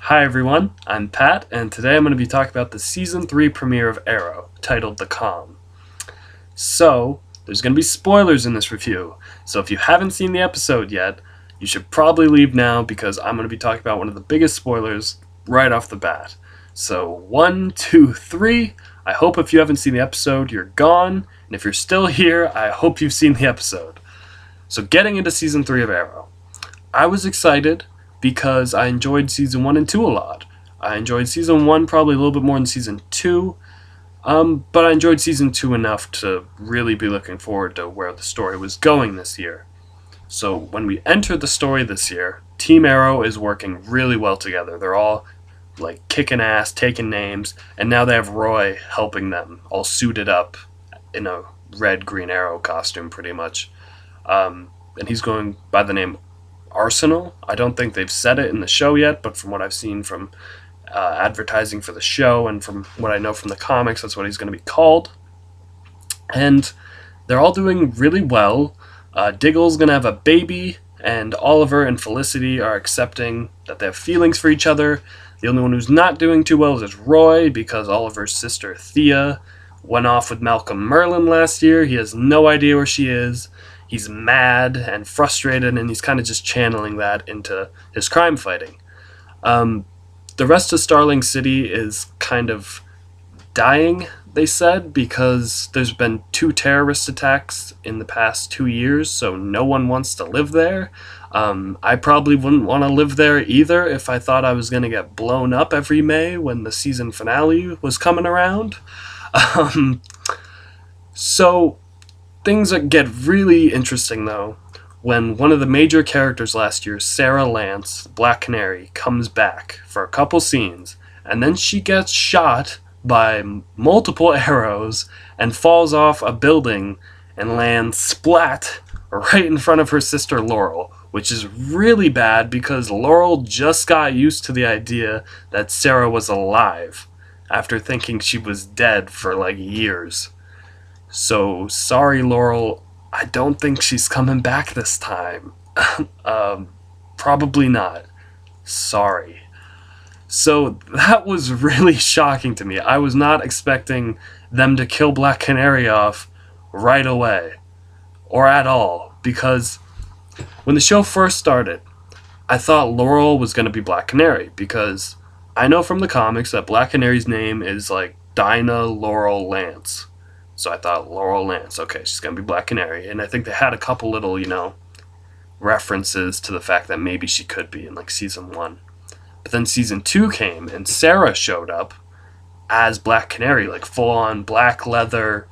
Hi everyone, I'm Pat, and today I'm going to be talking about the Season 3 premiere of Arrow, titled The Calm. So, there's going to be spoilers in this review, so if you haven't seen the episode yet, you should probably leave now because I'm going to be talking about one of the biggest spoilers right off the bat. So, 1, 2, 3, I hope if you haven't seen the episode, you're gone, and if you're still here, I hope you've seen the episode. So, getting into Season 3 of Arrow. I was excited because I enjoyed Season 1 and 2 a lot. I enjoyed Season 1 probably a little bit more than Season 2, but I enjoyed Season 2 enough to really be looking forward to where the story was going this year. So when we enter the story this year, Team Arrow is working really well together. They're all like kicking ass, taking names, and now they have Roy helping them, all suited up in a red Green Arrow costume pretty much. And he's going by the name Arsenal. I don't think they've said it in the show yet, but from what I've seen from advertising for the show and from what I know from the comics, that's what he's going to be called. And they're all doing really well. Diggle's going to have a baby, and Oliver and Felicity are accepting that they have feelings for each other. The only one who's not doing too well is Roy, because Oliver's sister Thea went off with Malcolm Merlin last year. He has no idea where she is. He's mad and frustrated, and he's kind of just channeling that into his crime fighting. The rest of Starling City is kind of dying, they said, because there's been 2 terrorist attacks in the past 2 years, so no one wants to live there. I probably wouldn't want to live there either if I thought I was going to get blown up every May when the season finale was coming around. So things that get really interesting, though, when one of the major characters last year, Sarah Lance, Black Canary, comes back for a couple scenes, and then she gets shot by multiple arrows and falls off a building and lands splat right in front of her sister Laurel, which is really bad because Laurel just got used to the idea that Sarah was alive after thinking she was dead for like years. So, sorry, Laurel, I don't think she's coming back this time. Probably not. Sorry. So, that was really shocking to me. I was not expecting them to kill Black Canary off right away. Or at all. Because when the show first started, I thought Laurel was going to be Black Canary. Because I know from the comics that Black Canary's name is like Dinah Laurel Lance. So I thought, Laurel Lance, okay, she's going to be Black Canary. And I think they had a couple little, references to the fact that maybe she could be in, like, Season 1. But then Season 2 came, and Sarah showed up as Black Canary, like, full-on black leather,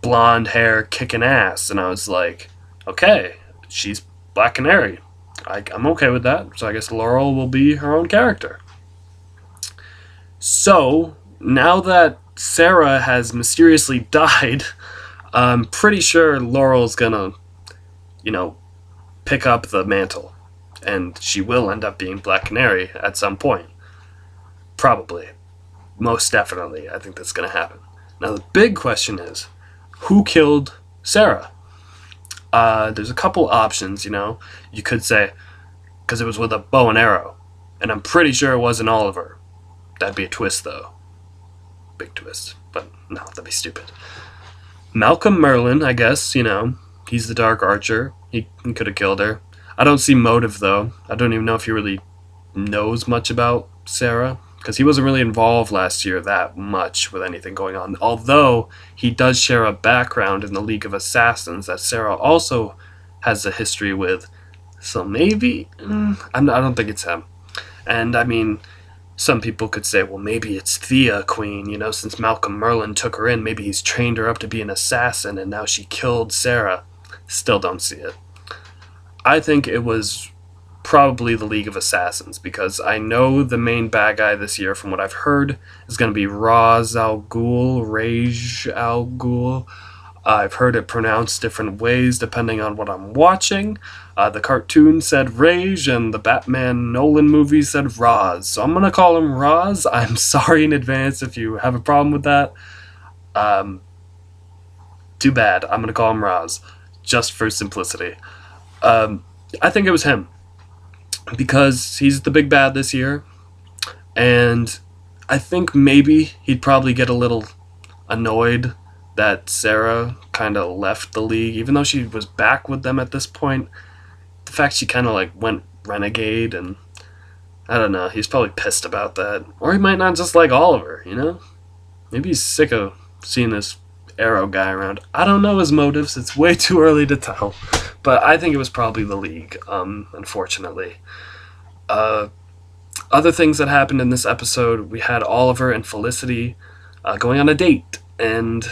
blonde hair, kicking ass. And I was like, okay, she's Black Canary. I'm okay with that. So I guess Laurel will be her own character. So, now that Sarah has mysteriously died, I'm pretty sure Laurel's gonna, pick up the mantle. And she will end up being Black Canary at some point. Probably. Most definitely, I think that's gonna happen. Now the big question is, who killed Sarah? There's a couple options, You could say, because it was with a bow and arrow. And I'm pretty sure it wasn't Oliver. That'd be a twist, though. Big twist, but no, that'd be stupid. Malcolm Merlin, I guess, he's the Dark Archer. He could have killed her. I don't see motive, though. I don't even know if he really knows much about Sarah, because he wasn't really involved last year that much with anything going on, although he does share a background in the League of Assassins that Sarah also has a history with, so maybe, I don't think it's him. And, I mean, some people could say, well, maybe it's Thea Queen, since Malcolm Merlin took her in, maybe he's trained her up to be an assassin and now she killed Sarah. Still don't see it. I think it was probably the League of Assassins, because I know the main bad guy this year, from what I've heard, is going to be Ra's al Ghul, Rage al Ghul. I've heard it pronounced different ways depending on what I'm watching. The cartoon said Rage, and the Batman Nolan movie said Roz. So I'm going to call him Roz. I'm sorry in advance if you have a problem with that. Too bad. I'm going to call him Roz, just for simplicity. I think it was him, because he's the big bad this year. And I think maybe he'd probably get a little annoyed that Sarah kind of left the league, even though she was back with them at this point. The fact she kind of like went renegade, and I don't know, he's probably pissed about that. Or he might not just like Oliver, you know? Maybe he's sick of seeing this Arrow guy around. I don't know his motives. It's way too early to tell. But I think it was probably the league, unfortunately. Uh, Other things that happened in this episode, we had Oliver and Felicity going on a date. And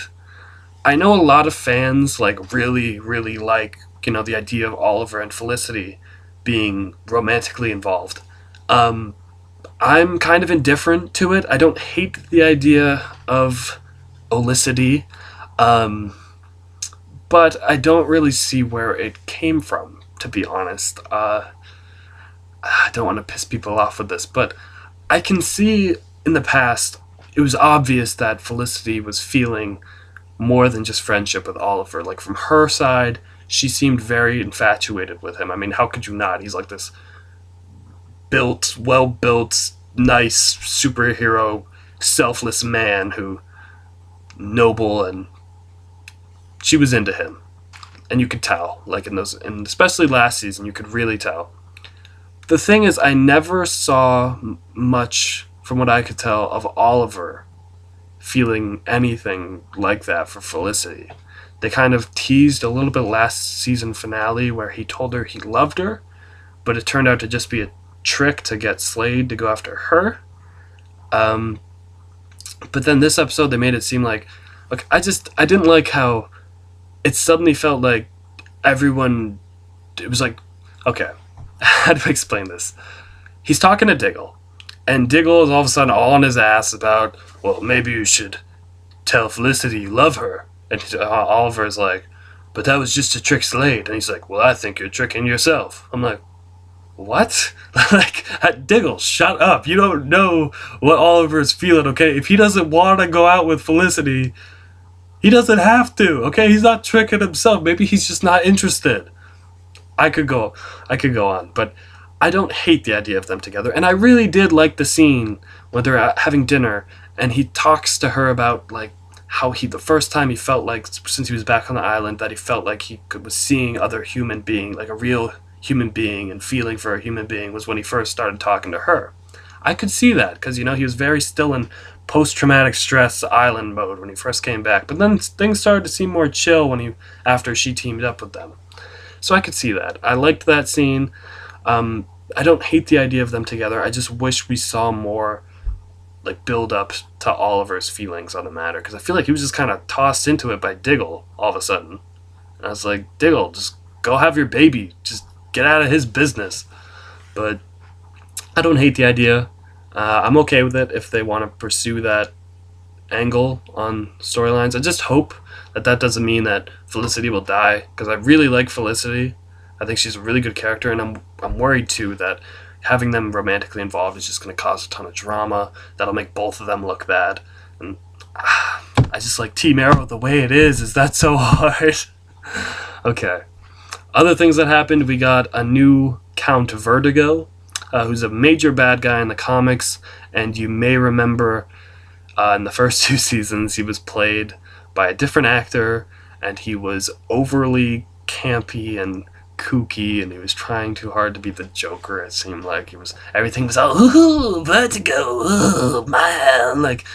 I know a lot of fans like really, really like, the idea of Oliver and Felicity being romantically involved. Um, I'm kind of indifferent to it. I don't hate the idea of Ollicity, um, but I don't really see where it came from, to be honest. I don't want to piss people off with this, but I can see in the past it was obvious that Felicity was feeling more than just friendship with Oliver. Like from her side, she seemed very infatuated with him. I mean, how could you not? He's like this well built, nice superhero, selfless man who noble, and she was into him, and you could tell. Like in those, and especially last season, you could really tell. The thing is, I never saw much, from what I could tell, of Oliver feeling anything like that for Felicity. They kind of teased a little bit last season finale where he told her he loved her, but it turned out to just be a trick to get Slade to go after her. Um, but then this episode, they made it seem like I didn't like how it suddenly felt like everyone. It was like, okay, how do I explain this? He's talking to Diggle, and Diggle is all of a sudden all on his ass about, well, maybe you should tell Felicity you love her. And Oliver is like, but that was just to trick Slade. And he's like, well, I think you're tricking yourself. I'm like, what? Like, Diggle, shut up. You don't know what Oliver is feeling, okay? If he doesn't want to go out with Felicity, he doesn't have to, okay? He's not tricking himself. Maybe he's just not interested. I could go on, but I don't hate the idea of them together. And I really did like the scene when they're having dinner, and he talks to her about, like, how the first time he felt like, since he was back on the island, that he felt like was seeing other human being, like a real human being, and feeling for a human being was when he first started talking to her. I could see that, because, he was very still in post-traumatic stress island mode when he first came back. But then things started to seem more chill after she teamed up with them. So I could see that. I liked that scene. I don't hate the idea of them together. I just wish we saw more like build up to Oliver's feelings on the matter, because I feel like he was just kind of tossed into it by Diggle all of a sudden. And I was like, Diggle, just go have your baby. Just get out of his business. But I don't hate the idea. I'm okay with it if they want to pursue that angle on storylines. I just hope that doesn't mean that Felicity will die, because I really like Felicity. I think she's a really good character, and I'm worried too that having them romantically involved is just going to cause a ton of drama that'll make both of them look bad. And I just like Team Arrow the way it is. Is that so hard? Okay. Other things that happened, we got a new Count Vertigo, who's a major bad guy in the comics, and you may remember in the first 2 seasons he was played by a different actor, and he was overly campy and kooky, and he was trying too hard to be the Joker. It seemed like everything was all, ooh, Vertigo, ooh, man, like,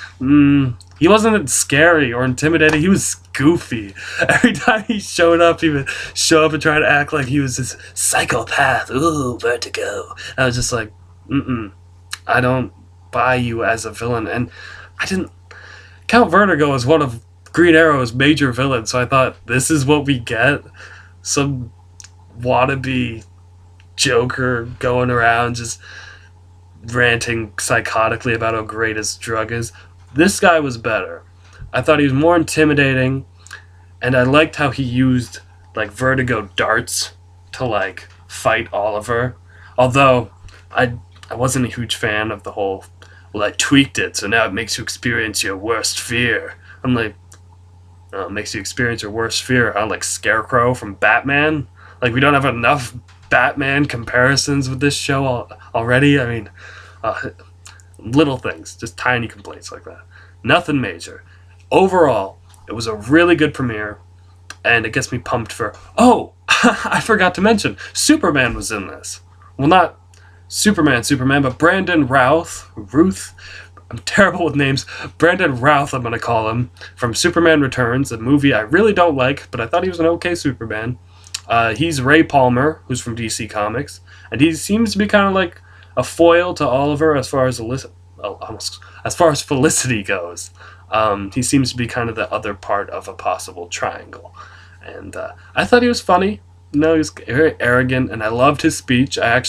he wasn't scary or intimidating, he was goofy. Every time he showed up, he would show up and try to act like he was this psychopath. Ooh, Vertigo. And I was just like, I don't buy you as a villain. And Count Vertigo is one of Green Arrow's major villains, so I thought, this is what we get? Some wannabe Joker going around just ranting psychotically about how great his drug is. This guy was better. I thought he was more intimidating, and I liked how he used like Vertigo darts to like fight Oliver. Although I wasn't a huge fan of the whole, well, I tweaked it so now it makes you experience your worst fear. I'm like, oh, it makes you experience your worst fear, huh? Like Scarecrow from Batman? Like, we don't have enough Batman comparisons with this show already? I mean, Little things, just tiny complaints like that. Nothing major. Overall, it was a really good premiere, and it gets me pumped for... Oh, I forgot to mention, Superman was in this. Well, not Superman, but Brandon Ruth. I'm terrible with names. Brandon Routh, I'm going to call him, from Superman Returns, a movie I really don't like, but I thought he was an okay Superman. He's Ray Palmer, who's from DC Comics, and he seems to be kind of like a foil to Oliver as far as Felicity goes. He seems to be kind of the other part of a possible triangle. And I thought he was funny. He was very arrogant, and I loved his speech. I'd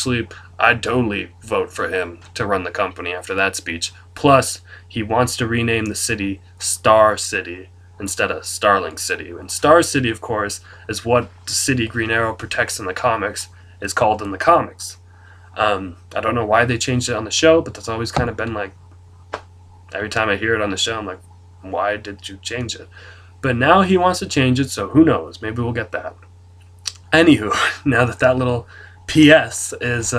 totally vote for him to run the company after that speech. Plus, he wants to rename the city Star City instead of Starling City. And Star City, of course, is what the city Green Arrow protects in the comics, is called in the comics. I don't know why they changed it on the show, but that's always kind of been like, every time I hear it on the show, I'm like, why did you change it? But now he wants to change it, so who knows? Maybe we'll get that. Anywho, now that little PS is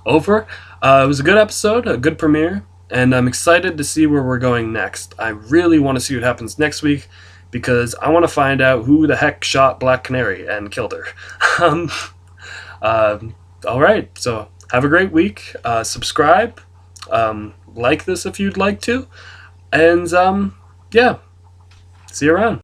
over, it was a good episode, a good premiere, and I'm excited to see where we're going next. I really want to see what happens next week, because I want to find out who the heck shot Black Canary and killed her. Alright, so have a great week. Subscribe. Like this if you'd like to. And, yeah. See you around.